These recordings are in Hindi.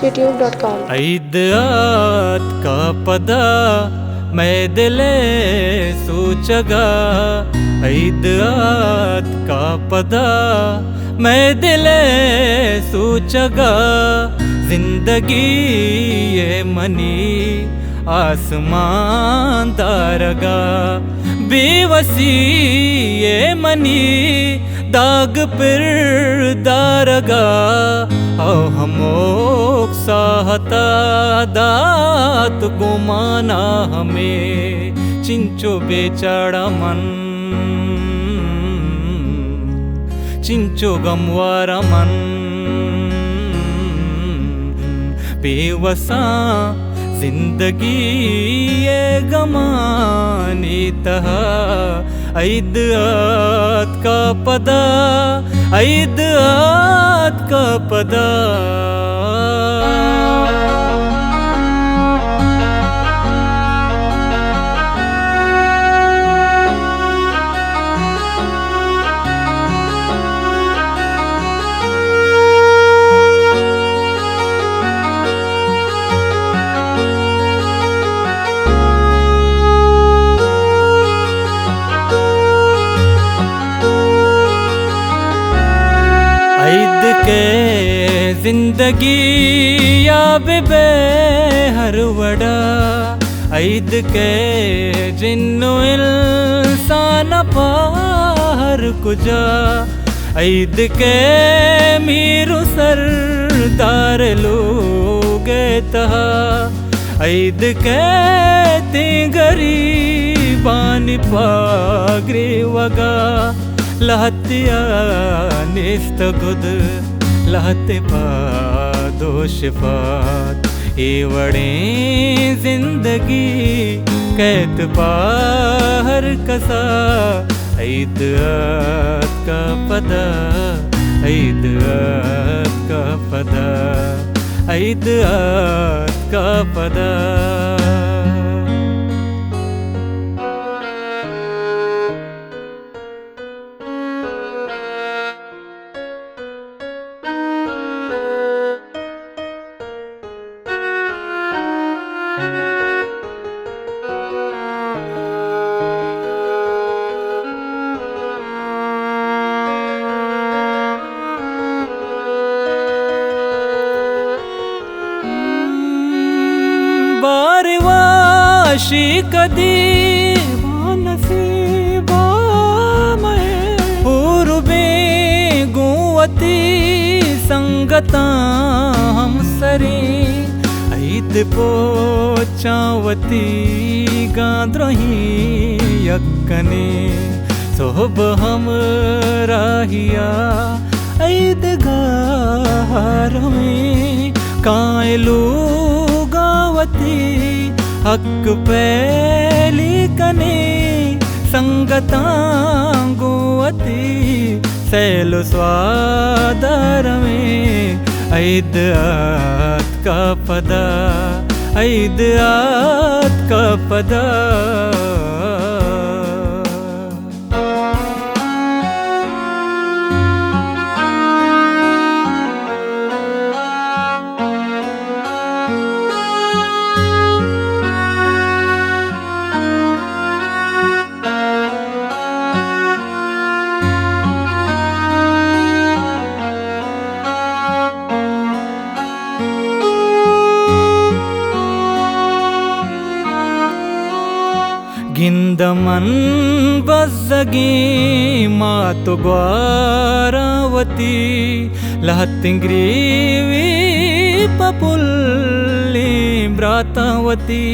Youtube.com. ಐದಾತ್ ಕಾ ಪದ ಮೈದಿಲೆ ಸೂಚಗ ಐದಾತ್ ಕಾ ಪದ ಮೈದಿಲೆ ಸೂಚಗ जिंदगी ये मनी आसमान तारगा बेवसी ये मनी दाग पिर दारगा औ हमोक साहता दात गुमाना हमें चिंचो बेचारा मन चिंचो गमवारा मन बेवसा जिंदगी ये गमानी तहा ऐदात का पदा ऐदात का पदा के जिंदगी या बेबे हर वड़ा ऐद के जिन्नो इंसान पार कुजा ऐद के मीरू सरदार लोगे तहा ऐद के ती गरीबानी पागरी वगा लहतिया निस्त गुद लहते पादोश पात एवड़े जिंदगी कैत पाहर कसा ऐदात का पदा ऐदात का पदा ऐदात का पदा बारिवाशी कदी नसीबा में पूर्वे गुवती संगता हम सरी ऐद पोचावती गाद्रही यक्कने सोब हम राहिया ऐद गार में कायलू गावती हक पहली कने संगतांगुवती सैलो स्वादर में ऐदात का पदा ऐदात का पदा गिंदमन बज़गी मातो ग्वारावती लहतिंग्रीवी पपुल्ली ब्रातावती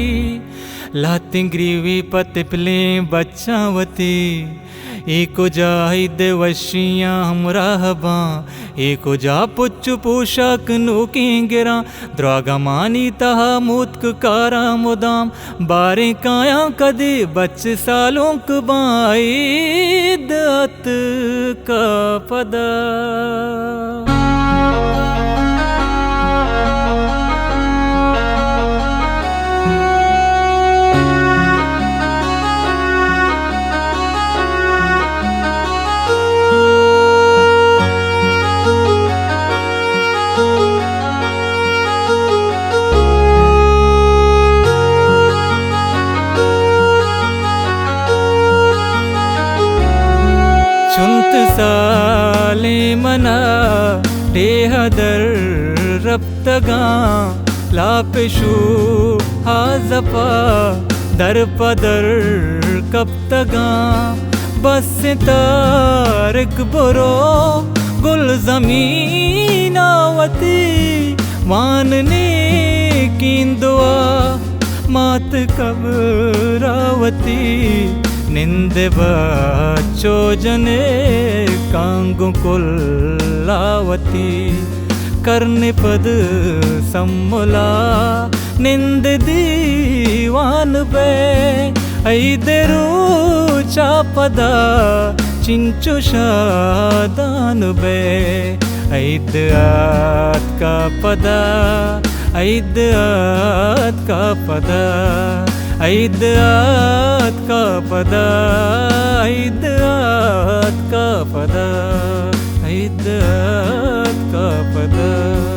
लहतिंग्रीवी पतिपली बच्चावती एको जाहिद वशियाँ हमराहबा एको जा पुच्चु पोशाक नोकी गिरा द्रागमानी तहा मुत्क कारा मुदाम बारे काया कदे बच्च सालों कबाईदात का पदा hadar raptaga लापेशु हाजपा दर पदर कप्तगा बस तारक बरो गुल जमीन आवती मानने की दुआ मात कबरावती निंद बच्चो जने कांगु कुल्लावती करने पद सम्मुला निंद दीवान बे ऐदरू चापदा चिंचु शादान बे ऐद आत का पदा ऐद आत का पदा ऐद आत का पदा ऐद आत का पदा ऐद आत का पदा